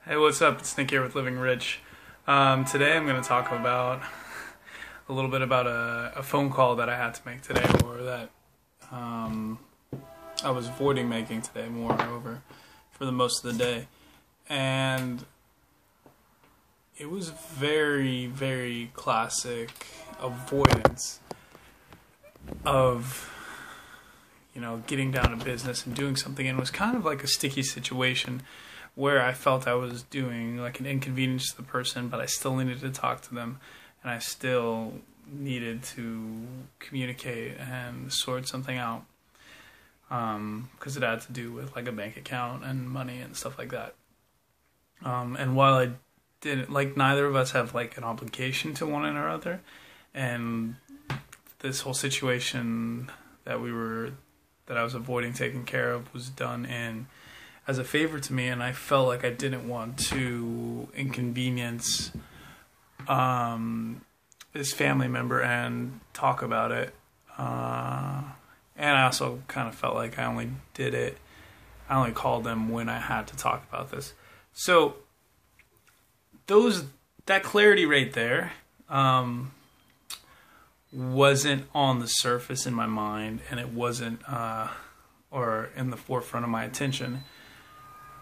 Hey, what's up? It's Nick here with Living Rich. Today I'm going to talk about a little bit about a phone call that I had to make today, or that I was avoiding making today, moreover, for the most of the day. And it was very, very classic avoidance of, getting down to business and doing something. And it was kind of like a sticky situation where I felt I was doing like an inconvenience to the person, but I still needed to talk to them, and I still needed to communicate and sort something out, because it had to do with like a bank account and money and stuff like that. And while I didn't, like, neither of us have like an obligation to one another, and this whole situation that I was avoiding taking care of was done as a favor to me, and I felt like I didn't want to inconvenience this family member and talk about it. And I also kind of felt like I only called them when I had to talk about this. So that clarity right there wasn't on the surface in my mind, and it wasn't or in the forefront of my attention.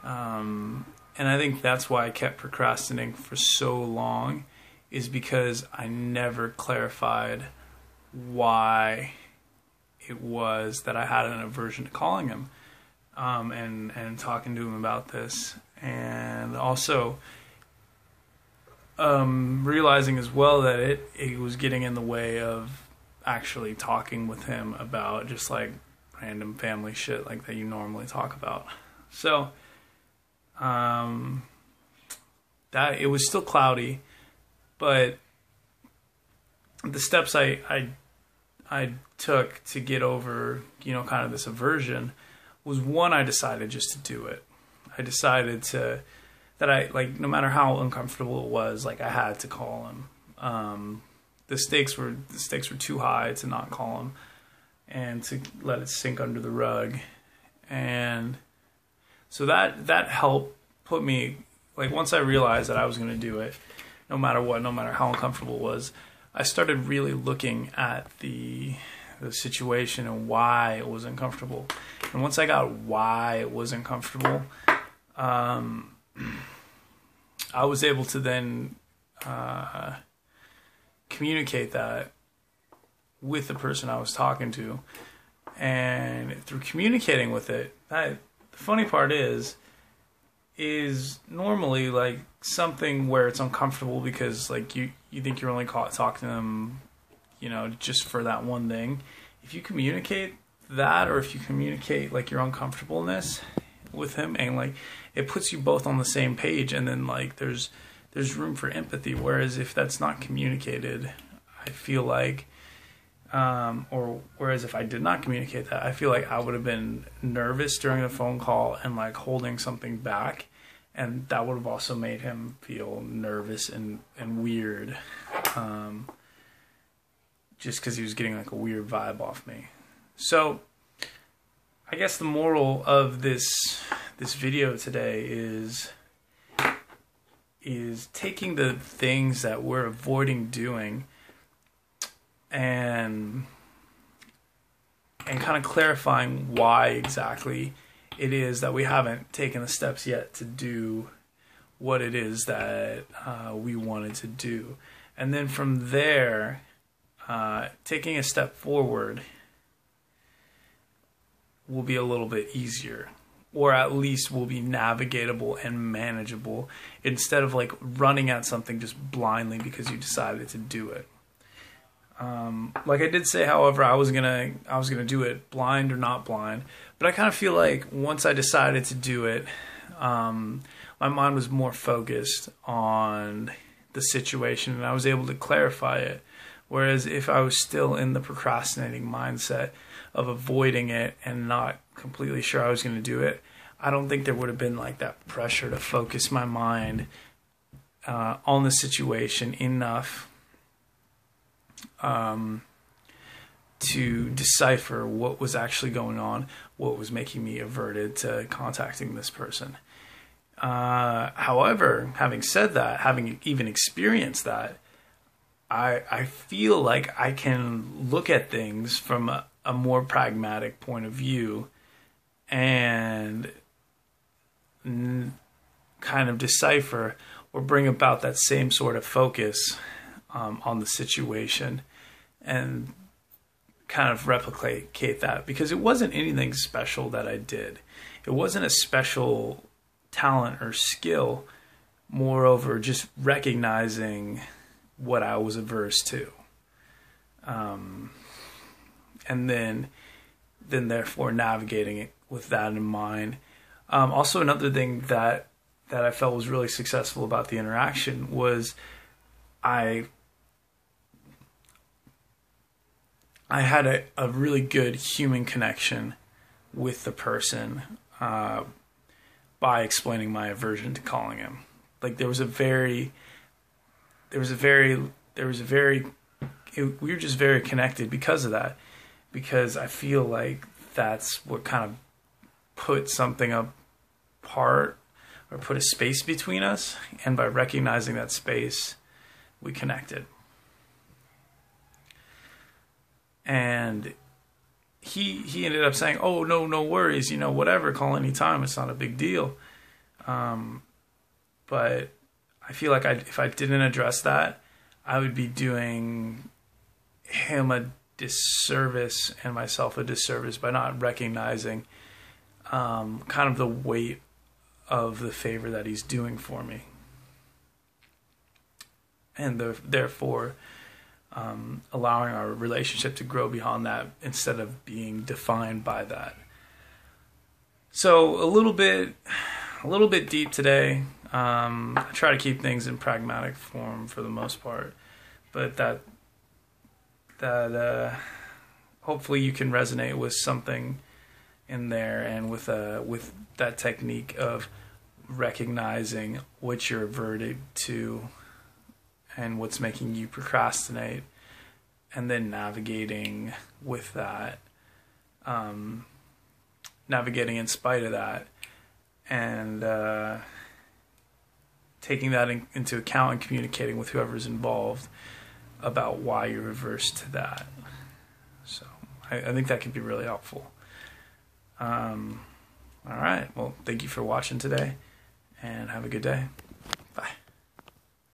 And I think that's why I kept procrastinating for so long, is because I never clarified why it was that I had an aversion to calling him, and talking to him about this, and also realizing as well that it was getting in the way of actually talking with him about just like random family shit like that you normally talk about. So that it was still cloudy, but the steps I took to get over, kind of this aversion was, one, I decided just to do it. I decided that no matter how uncomfortable it was, like, I had to call him. The stakes were too high to not call him and to let it sink under the rug. And so that helped put me, like, once I realized that I was going to do it, no matter what, no matter how uncomfortable it was, I started really looking at the situation and why it was uncomfortable. And once I got why it was uncomfortable, I was able to then communicate that with the person I was talking to. And through communicating with it, the funny part is normally like something where it's uncomfortable because like you think you're only talking to them, just for that one thing. If you communicate that, or if you communicate like your uncomfortableness with him, and like it puts you both on the same page, and then like there's room for empathy. Whereas if that's not communicated, I feel like, whereas if I did not communicate that, I feel like I would have been nervous during the phone call and like holding something back, and that would have also made him feel nervous and weird, just because he was getting like a weird vibe off me. So I guess the moral of this video today is taking the things that we're avoiding doing and kind of clarifying why exactly it is that we haven't taken the steps yet to do what it is that we wanted to do. And then from there, taking a step forward will be a little bit easier, or at least will be navigatable and manageable, instead of like running at something just blindly because you decided to do it. Like I did say, however, I was gonna do it blind or not blind, but I kind of feel like once I decided to do it, my mind was more focused on the situation, and I was able to clarify it. Whereas if I was still in the procrastinating mindset of avoiding it and not completely sure I was going to do it, I don't think there would have been like that pressure to focus my mind on the situation enough to decipher what was actually going on, what was making me averted to contacting this person. However, having said that, having even experienced that, I feel like I can look at things from a more pragmatic point of view and kind of decipher or bring about that same sort of focus on the situation and kind of replicate that, because it wasn't anything special that I did. It wasn't a special talent or skill. Moreover, just recognizing what I was averse to, and then therefore navigating it with that in mind. Also, another thing that I felt was really successful about the interaction was I had a really good human connection with the person by explaining my aversion to calling him. Like we were just very connected because of that. Because I feel like that's what kind of put something apart or put a space between us. And by recognizing that space, we connected. And he ended up saying, "Oh, no worries, whatever, call anytime, it's not a big deal." But I feel like if I didn't address that, I would be doing him a disservice and myself a disservice by not recognizing kind of the weight of the favor that he's doing for me. And therefore allowing our relationship to grow beyond that instead of being defined by that. So a little bit deep today. I try to keep things in pragmatic form for the most part, but that hopefully you can resonate with something in there, and with that technique of recognizing what you're averted to and what's making you procrastinate, and then navigating with that, navigating in spite of that, and taking that into account and communicating with whoever's involved about why you're averse to that. So I think that can be really helpful. All right. Well, thank you for watching today, and have a good day.